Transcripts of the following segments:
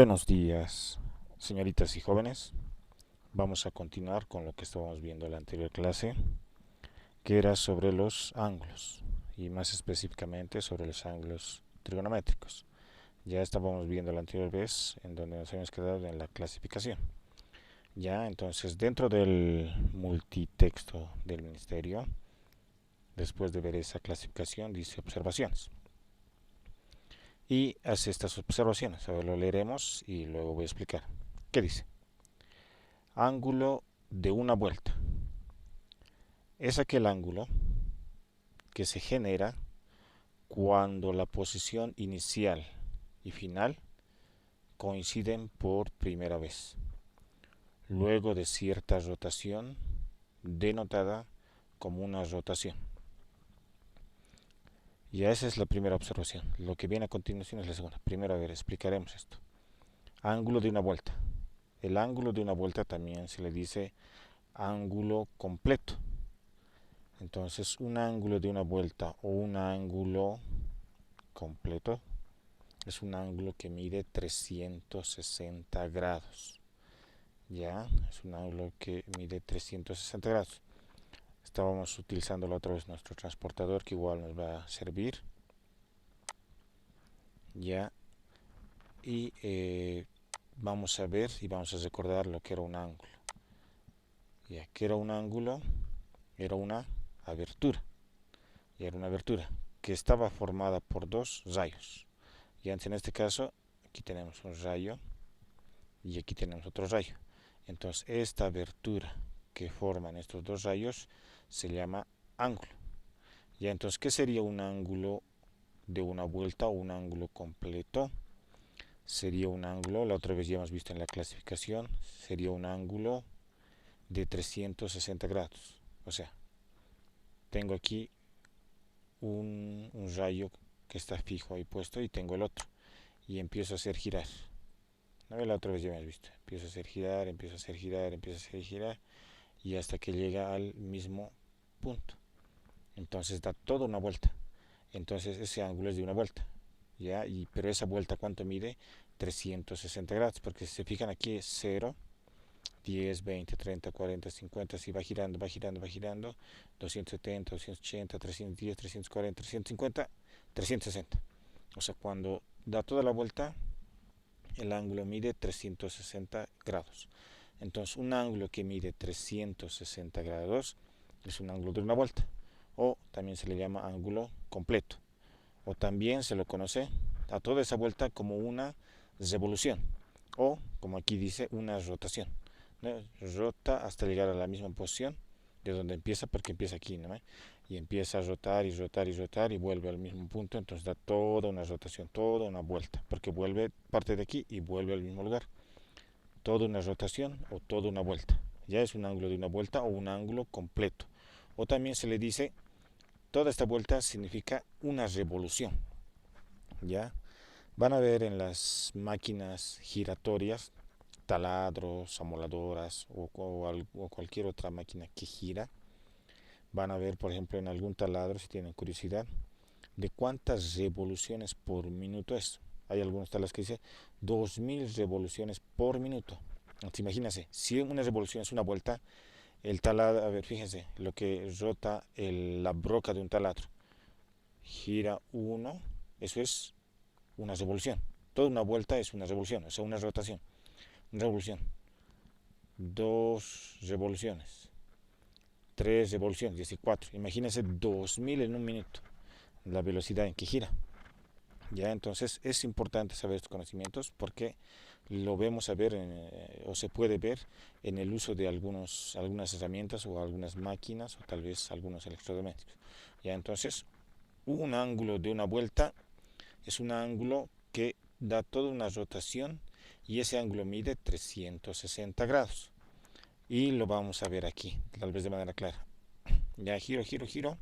Buenos días, señoritas y jóvenes. Vamos a continuar con lo que estábamos viendo en la anterior clase, que era sobre los ángulos, y más específicamente sobre los ángulos trigonométricos. Ya estábamos viendo la anterior vez en donde nos habíamos quedado en la clasificación. Ya, entonces, dentro del multitexto del ministerio, después de ver esa clasificación, dice observaciones. Y hace estas observaciones. Ahora lo leeremos y luego voy a explicar. ¿Qué dice? Ángulo de una vuelta. Es aquel ángulo que se genera cuando la posición inicial y final coinciden por primera vez, luego de cierta rotación denotada como una rotación. Y esa es la primera observación. Lo que viene a continuación es la segunda. Primero, a ver, explicaremos esto. Ángulo de una vuelta. El ángulo de una vuelta también se le dice ángulo completo. Entonces, un ángulo de una vuelta o un ángulo completo es un ángulo que mide 360 grados. Ya, es un ángulo que mide 360 grados. Estábamos utilizando la otra vez nuestro transportador que igual nos va a servir. Ya, y vamos a ver y vamos a recordar lo que era un ángulo. Ya, que era un ángulo, era una abertura. Y era una abertura que estaba formada por dos rayos. Y antes en este caso, aquí tenemos un rayo y aquí tenemos otro rayo. Entonces, esta abertura que forman estos dos rayos se llama ángulo. Ya, entonces, ¿qué sería un ángulo de una vuelta o un ángulo completo? Sería un ángulo, la otra vez ya hemos visto en la clasificación, sería un ángulo de 360 grados. O sea, tengo aquí un rayo que está fijo ahí puesto y tengo el otro. Y empiezo a hacer girar. ¿No? La otra vez ya me has visto. Empiezo a hacer girar, empiezo a hacer girar, empiezo a hacer girar y hasta que llega al mismo punto. Entonces da toda una vuelta. Entonces ese ángulo es de una vuelta. ¿Ya? Pero esa vuelta, ¿cuánto mide? 360 grados, porque si se fijan aquí es 0, 10, 20, 30, 40, 50, si va girando, va girando, va girando, 270, 280, 310, 340, 350, 360. O sea, cuando da toda la vuelta, el ángulo mide 360 grados. Entonces, un ángulo que mide 360 grados es un ángulo de una vuelta, o también se le llama ángulo completo, o también se lo conoce a toda esa vuelta como una revolución, o como aquí dice, una rotación, ¿no? Rota hasta llegar a la misma posición de donde empieza, porque empieza aquí, ¿no? Y empieza a rotar y rotar y rotar y vuelve al mismo punto, entonces da toda una rotación, toda una vuelta, porque vuelve parte de aquí y vuelve al mismo lugar. Toda una rotación o toda una vuelta. Ya es un ángulo de una vuelta o un ángulo completo. O también se le dice, toda esta vuelta significa una revolución. Ya van a ver en las máquinas giratorias, taladros, amoladoras o cualquier otra máquina que gira. Van a ver, por ejemplo, en algún taladro, si tienen curiosidad, de cuántas revoluciones por minuto es. Hay algunos taladros que dicen 2000 revoluciones por minuto. Entonces, imagínense, si una revolución es una vuelta, el taladro, a ver, fíjense, lo que rota la broca de un taladro, gira uno, eso es una revolución. Toda una vuelta es una revolución, o sea, una rotación. Una revolución. Dos revoluciones. Tres revoluciones, es decir, cuatro. Imagínense 2000 en un minuto, la velocidad en que gira. Ya, entonces es importante saber estos conocimientos porque lo vemos a ver o se puede ver en el uso de algunas herramientas o algunas máquinas o tal vez algunos electrodomésticos. Ya, entonces un ángulo de una vuelta es un ángulo que da toda una rotación y ese ángulo mide 360 grados. Y lo vamos a ver aquí, tal vez de manera clara. Ya giro, giro, giro.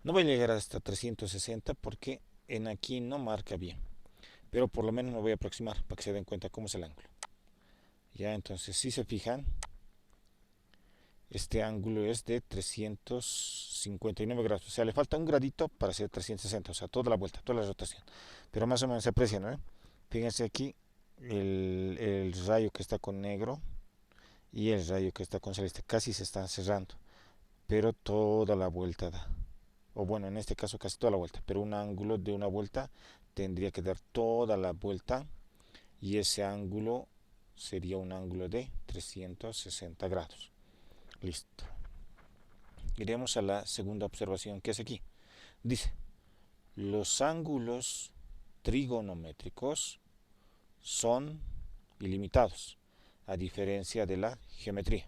No voy a llegar hasta 360 porque en aquí no marca bien. Pero por lo menos me voy a aproximar para que se den cuenta cómo es el ángulo. Ya, entonces si se fijan, este ángulo es de 359 grados. O sea, le falta un gradito para hacer 360, o sea, toda la vuelta, toda la rotación. Pero más o menos se aprecia, ¿no? Fíjense aquí el rayo que está con negro y el rayo que está con celeste casi se están cerrando, pero toda la vuelta da. O bueno, en este caso casi toda la vuelta, pero un ángulo de una vuelta tendría que dar toda la vuelta y ese ángulo sería un ángulo de 360 grados. Listo. Iremos a la segunda observación que es aquí. Dice, los ángulos trigonométricos son ilimitados, a diferencia de la geometría.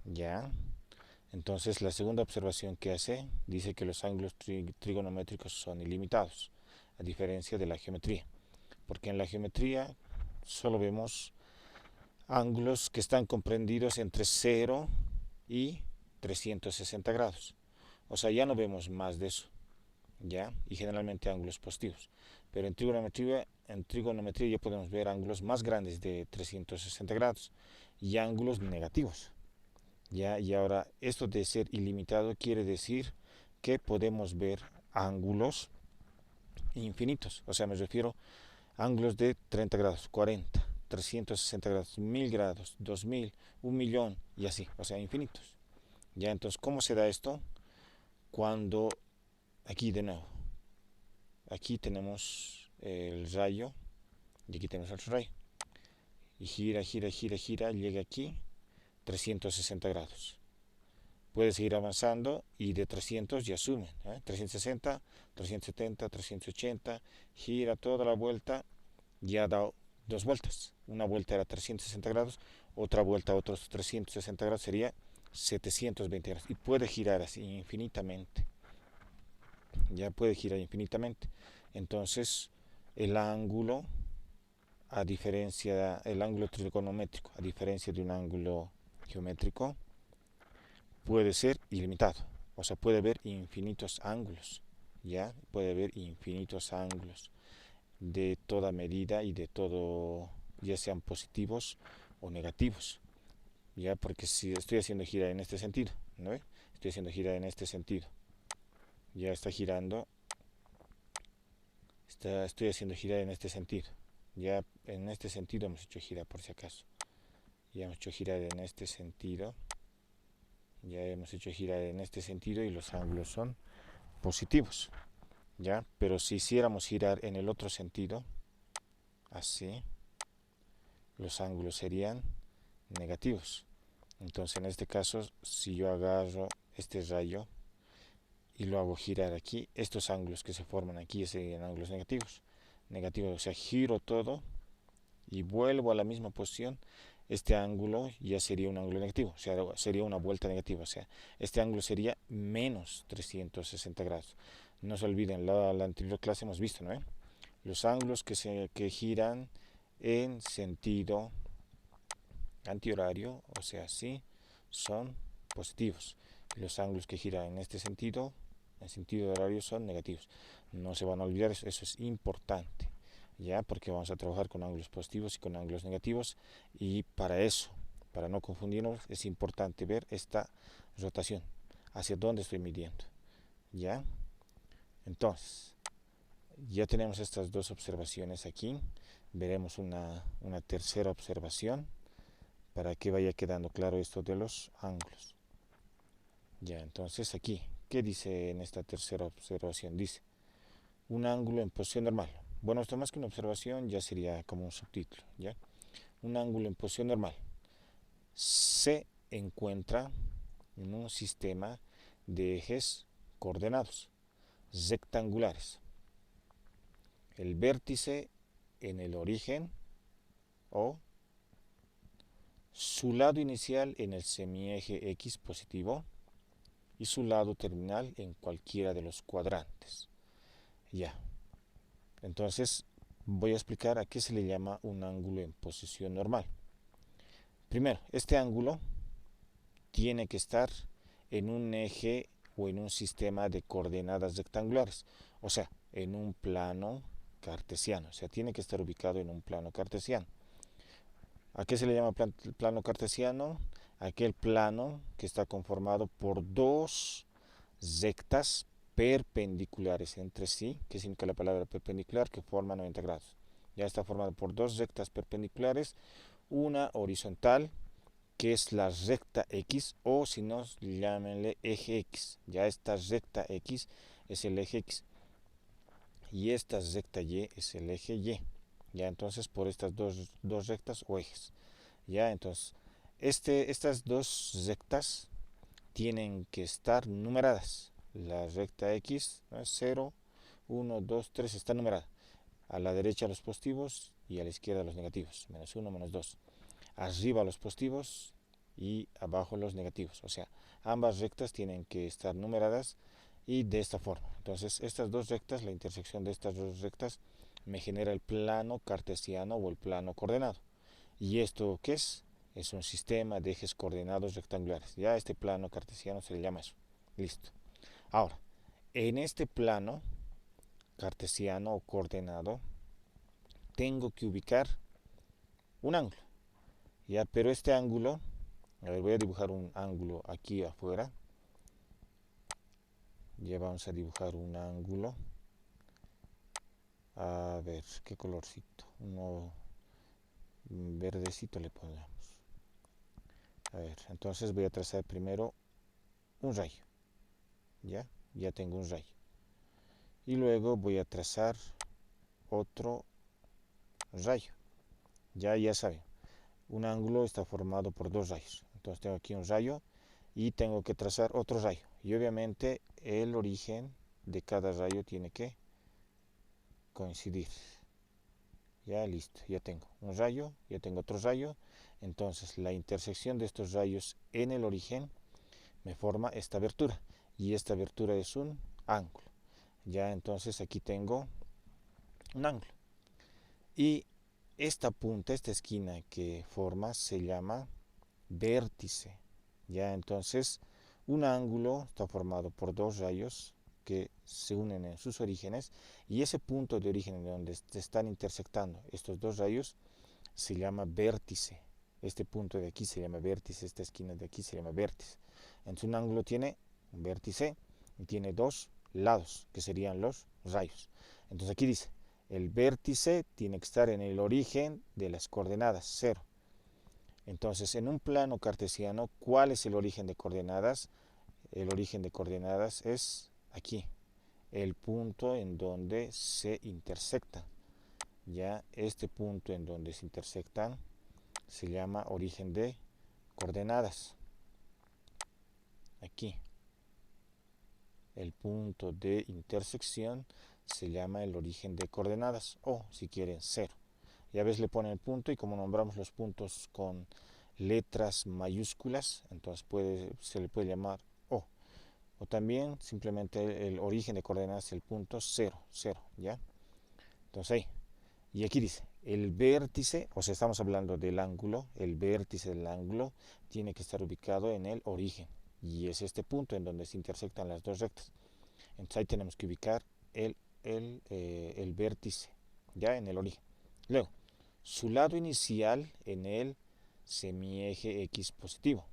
Ya. Entonces la segunda observación que hace dice que los ángulos trigonométricos son ilimitados, a diferencia de la geometría. Porque en la geometría solo vemos ángulos que están comprendidos entre 0 y 360 grados. O sea, ya no vemos más de eso, ¿ya? Y generalmente ángulos positivos. Pero en trigonometría ya podemos ver ángulos más grandes de 360 grados y ángulos negativos, ¿ya? Y ahora, esto de ser ilimitado quiere decir que podemos ver ángulos infinitos. O sea, me refiero a ángulos de 30 grados, 40, 360 grados, 1000 grados, 2000, 1.000.000 y así, o sea, infinitos. Ya, entonces, ¿cómo se da esto? Cuando, aquí de nuevo, aquí tenemos el rayo y aquí tenemos otro rayo. Y gira, gira, gira, gira, llega aquí, 360 grados. Puede seguir avanzando y de 300 ya sumen, 360, 370, 380, gira toda la vuelta, ya ha dado dos vueltas. Una vuelta era 360 grados, otra vuelta a otros 360 grados sería 720 grados. Y puede girar así infinitamente. Ya puede girar infinitamente. Entonces, el ángulo, el ángulo trigonométrico, a diferencia de un ángulo geométrico, puede ser ilimitado. O sea, puede haber infinitos ángulos. Ya puede haber infinitos ángulos de toda medida y de todo, ya sean positivos o negativos. Ya, porque si estoy haciendo gira en este sentido, ¿no ve? Estoy haciendo gira en este sentido. Ya está girando. Estoy haciendo gira en este sentido. Ya en este sentido hemos hecho gira por si acaso. Ya hemos hecho girar en este sentido. Ya hemos hecho girar en este sentido y los ángulos son positivos. ¿Ya? Pero si hiciéramos girar en el otro sentido, así, los ángulos serían negativos. Entonces en este caso, si yo agarro este rayo y lo hago girar aquí, estos ángulos que se forman aquí serían ángulos negativos. Negativos, o sea, giro todo y vuelvo a la misma posición, este ángulo ya sería un ángulo negativo, o sea, sería una vuelta negativa, o sea, este ángulo sería menos 360 grados. No se olviden, la anterior clase hemos visto, ¿no? Los ángulos que giran en sentido antihorario, o sea, sí, son positivos. Y los ángulos que giran en este sentido, en sentido horario, son negativos. No se van a olvidar eso, eso es importante, ¿ya? Porque vamos a trabajar con ángulos positivos y con ángulos negativos. Y para eso, para no confundirnos, es importante ver esta rotación, hacia dónde estoy midiendo, ¿ya? Entonces, ya tenemos estas dos observaciones aquí. Veremos una tercera observación para que vaya quedando claro esto de los ángulos. Ya, entonces aquí, ¿qué dice en esta tercera observación? Dice, un ángulo en posición normal. Bueno, esto más que una observación ya sería como un subtítulo, ¿ya? Un ángulo en posición normal se encuentra en un sistema de ejes coordenados rectangulares. El vértice en el origen o su lado inicial en el semieje X positivo y su lado terminal en cualquiera de los cuadrantes. Ya. Entonces voy a explicar a qué se le llama un ángulo en posición normal. Primero, este ángulo tiene que estar en un eje o en un sistema de coordenadas rectangulares, o sea, en un plano cartesiano, o sea, tiene que estar ubicado en un plano cartesiano. ¿A qué se le llama plano cartesiano? Aquel plano que está conformado por dos rectas perpendiculares entre sí. ¿Qué significa la palabra perpendicular? Que forman 90 grados. Ya está formado por dos rectas perpendiculares, una horizontal, que es la recta X, o si no, llámenle eje X. Ya esta recta X es el eje X y esta recta Y es el eje Y. Ya entonces por estas dos rectas o ejes. Ya entonces estas dos rectas tienen que estar numeradas. La recta X, ¿no? 0, 1, 2, 3 está numerada. A la derecha los positivos y a la izquierda los negativos. Menos 1, menos 2. Arriba los positivos y abajo los negativos. O sea, ambas rectas tienen que estar numeradas y de esta forma. Entonces, estas dos rectas, la intersección de estas dos rectas, me genera el plano cartesiano o el plano coordenado. ¿Y esto qué es? Es un sistema de ejes coordenados rectangulares. Ya este plano cartesiano se le llama eso. Listo. Ahora, en este plano cartesiano o coordenado, tengo que ubicar un ángulo. Ya, pero este ángulo, a ver, voy a dibujar un ángulo aquí afuera. Ya vamos a dibujar un ángulo. A ver, ¿qué colorcito? Uno verdecito le ponemos. A ver, entonces voy a trazar primero un rayo. Ya tengo un rayo. Y luego voy a trazar otro rayo. Ya saben, un ángulo está formado por dos rayos. Entonces tengo aquí un rayo y tengo que trazar otro rayo. Y obviamente el origen de cada rayo tiene que coincidir. Ya listo, ya tengo un rayo, ya tengo otro rayo. Entonces la intersección de estos rayos en el origen me forma esta abertura. Y esta abertura es un ángulo. Ya entonces aquí tengo un ángulo. Y esta punta, esta esquina que forma se llama vértice. Ya entonces un ángulo está formado por dos rayos que se unen en sus orígenes y ese punto de origen en donde se están intersectando estos dos rayos se llama vértice. Este punto de aquí se llama vértice, esta esquina de aquí se llama vértice. Entonces un ángulo tiene un vértice y tiene dos lados que serían los rayos. Entonces aquí dice, el vértice tiene que estar en el origen de las coordenadas 0. Entonces, en un plano cartesiano, ¿cuál es el origen de coordenadas? El origen de coordenadas es aquí, el punto en donde se intersectan. Ya este punto en donde se intersectan se llama origen de coordenadas. Aquí, el punto de intersección se llama el origen de coordenadas o, si quieren, 0. Ya ves, le ponen el punto y como nombramos los puntos con letras mayúsculas, entonces se le puede llamar O. O también simplemente el origen de coordenadas es el punto 0, 0, ¿ya? Entonces ahí. Y aquí dice, el vértice, o sea, estamos hablando del ángulo, el vértice del ángulo tiene que estar ubicado en el origen. Y es este punto en donde se intersectan las dos rectas. Entonces ahí tenemos que ubicar el vértice, ya en el origen. Luego, su lado inicial en el semieje X positivo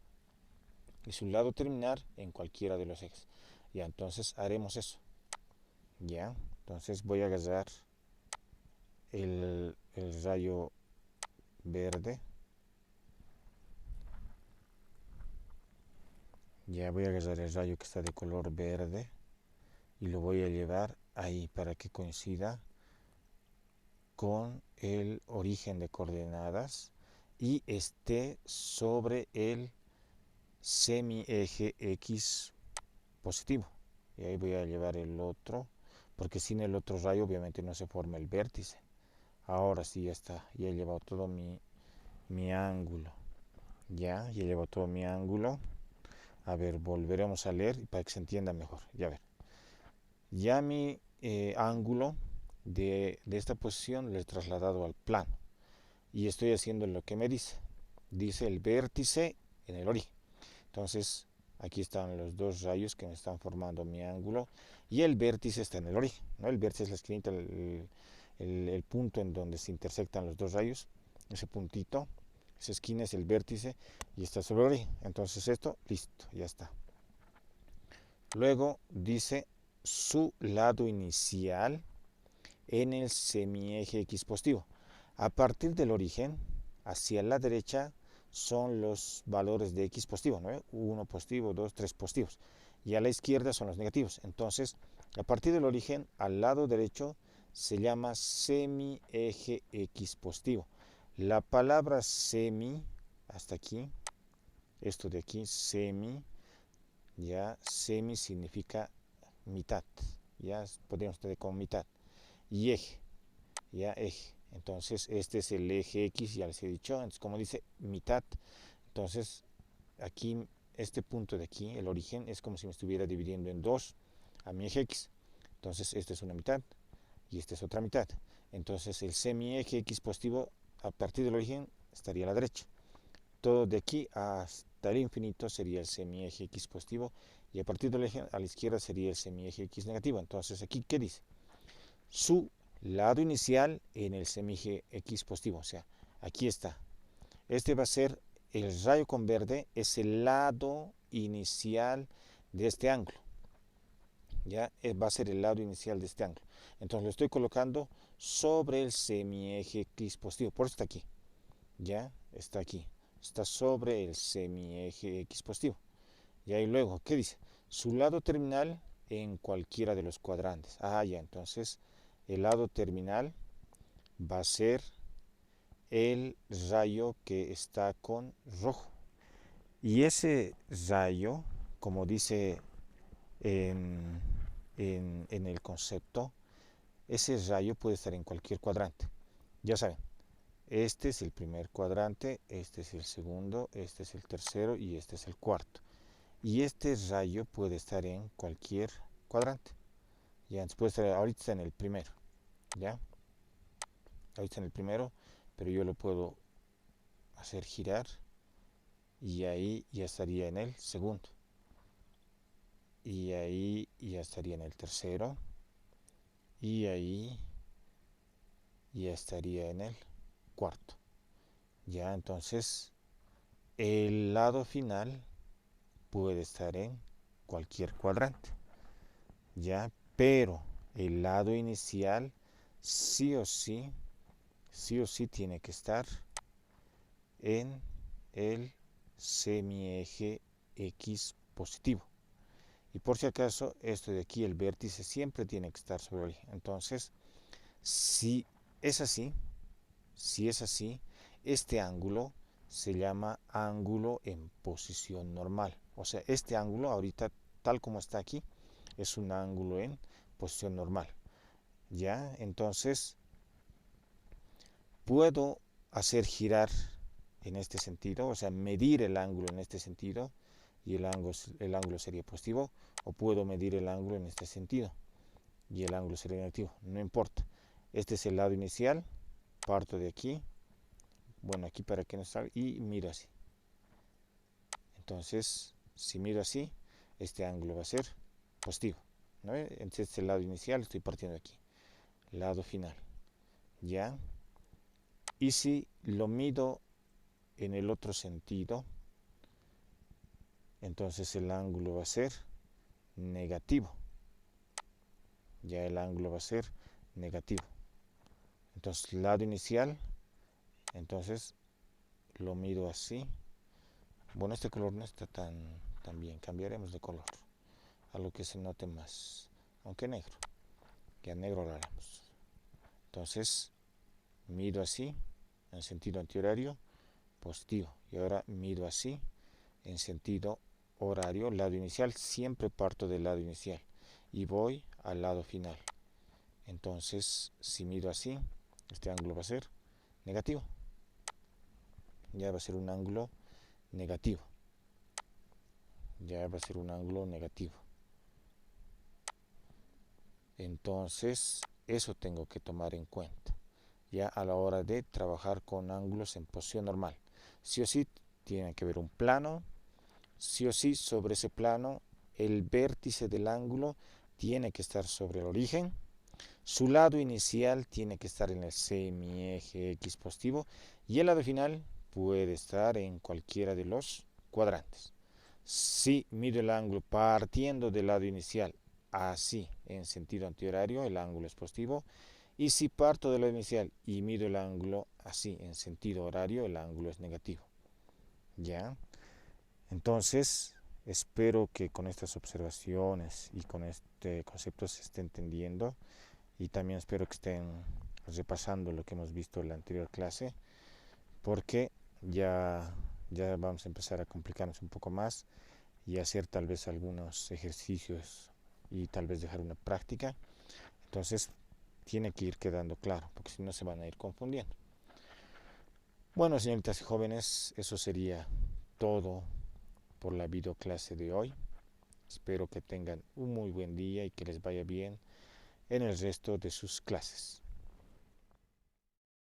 y su lado terminal en cualquiera de los ejes. Ya, entonces haremos eso. Ya, entonces voy a agarrar el rayo verde. Ya voy a agarrar el rayo que está de color verde y lo voy a llevar ahí para que coincida con el origen de coordenadas y esté sobre el semieje X positivo. Y ahí voy a llevar el otro, porque sin el otro rayo obviamente no se forma el vértice. Ahora sí ya está, ya he llevado todo mi ángulo. Ya he llevado todo mi ángulo. A ver, volveremos a leer para que se entienda mejor. Ya ver. Ya mi ángulo de esta posición lo he trasladado al plano. Y estoy haciendo lo que me dice. Dice el vértice en el origen. Entonces, aquí están los dos rayos que me están formando mi ángulo y el vértice está en el origen, ¿no? El vértice es la esquinita, el punto en donde se intersectan los dos rayos, ese puntito, esa esquina es el vértice y está sobre el origen. Entonces esto, listo, ya está. Luego dice su lado inicial en el semieje X positivo. A partir del origen, hacia la derecha, son los valores de X positivo, ¿no? 1 positivo, 2, 3 positivos. Y a la izquierda son los negativos. Entonces, a partir del origen, al lado derecho, se llama semieje X positivo. La palabra semi, hasta aquí, esto de aquí, semi, ya, semi significa mitad, ya podríamos tener como mitad, y eje, ya, eje. Entonces, este es el eje X, ya les he dicho, entonces como dice mitad, entonces aquí, este punto de aquí, el origen, es como si me estuviera dividiendo en dos a mi eje X. Entonces, esta es una mitad y esta es otra mitad. Entonces, el semieje X positivo, a partir del origen, estaría a la derecha. Todo de aquí hasta el infinito sería el semieje X positivo y a partir del eje a la izquierda sería el semieje X negativo. Entonces, aquí, ¿qué dice? Su lado inicial en el semieje X positivo. O sea, aquí está. Este va a ser el rayo con verde, es el lado inicial de este ángulo. Ya va a ser el lado inicial de este ángulo. Entonces lo estoy colocando sobre el semieje X positivo. Por eso está aquí. Ya está aquí. Está sobre el semieje X positivo. Y ahí luego, ¿qué dice? Su lado terminal en cualquiera de los cuadrantes. Ah, ya, entonces el lado terminal va a ser el rayo que está con rojo. Y ese rayo, como dice en, en el concepto, ese rayo puede estar en cualquier cuadrante. Ya saben, este es el primer cuadrante, este es el segundo, este es el tercero y este es el cuarto. Y este rayo puede estar en cualquier cuadrante. Ya, puede estar, ahorita está en el primero, ¿ya? Ahorita está en el primero, pero yo lo puedo hacer girar y ahí ya estaría en el segundo. Y ahí ya estaría en el tercero. Y ahí ya estaría en el cuarto. Ya, entonces el lado final puede estar en cualquier cuadrante. Ya, pero el lado inicial sí o sí, sí o sí tiene que estar en el semieje X positivo. Y por si acaso, esto de aquí, el vértice siempre tiene que estar sobre el eje. Entonces, si es así, si es así, este ángulo se llama ángulo en posición normal. O sea, este ángulo ahorita, tal como está aquí, es un ángulo en posición normal. ¿Ya? Entonces, puedo hacer girar en este sentido, o sea, medir el ángulo en este sentido, y el ángulo sería positivo, o puedo medir el ángulo en este sentido, y el ángulo sería negativo, no importa. Este es el lado inicial, parto de aquí, bueno, aquí para que no salga, y miro así. Entonces, si miro así, este ángulo va a ser positivo, ¿no? Este es el lado inicial, estoy partiendo de aquí, lado final, ¿ya? Y si lo mido en el otro sentido, entonces el ángulo va a ser negativo. Ya el ángulo va a ser negativo. Entonces, lado inicial, entonces lo mido así. Bueno, este color no está tan bien. Cambiaremos de color. Algo que se note más. Aunque negro. Ya negro lo haremos. Entonces, mido así, en sentido antihorario, positivo. Y ahora mido así, en sentido horario, lado inicial. Siempre parto del lado inicial. Y voy al lado final. Entonces, si mido así, este ángulo va a ser negativo. Ya va a ser un ángulo negativo. Ya va a ser un ángulo negativo. Entonces, eso tengo que tomar en cuenta. Ya a la hora de trabajar con ángulos en posición normal. Sí o sí tiene que haber un plano. Sí o sí sobre ese plano el vértice del ángulo tiene que estar sobre el origen. Su lado inicial tiene que estar en el semieje X positivo y el lado final puede estar en cualquiera de los cuadrantes. Si mido el ángulo partiendo del lado inicial así en sentido antihorario, el ángulo es positivo, Y si parto de la inicial y mido el ángulo así, en sentido horario, el ángulo es negativo. ¿Ya? Entonces, espero que con estas observaciones y con este concepto se esté entendiendo, y también espero que estén repasando lo que hemos visto en la anterior clase, porque ya vamos a empezar a complicarnos un poco más y hacer tal vez algunos ejercicios y tal vez dejar una práctica. Entonces, tiene que ir quedando claro, porque si no se van a ir confundiendo. Bueno, señoritas y jóvenes, eso sería todo por la videoclase de hoy. Espero que tengan un muy buen día y que les vaya bien en el resto de sus clases.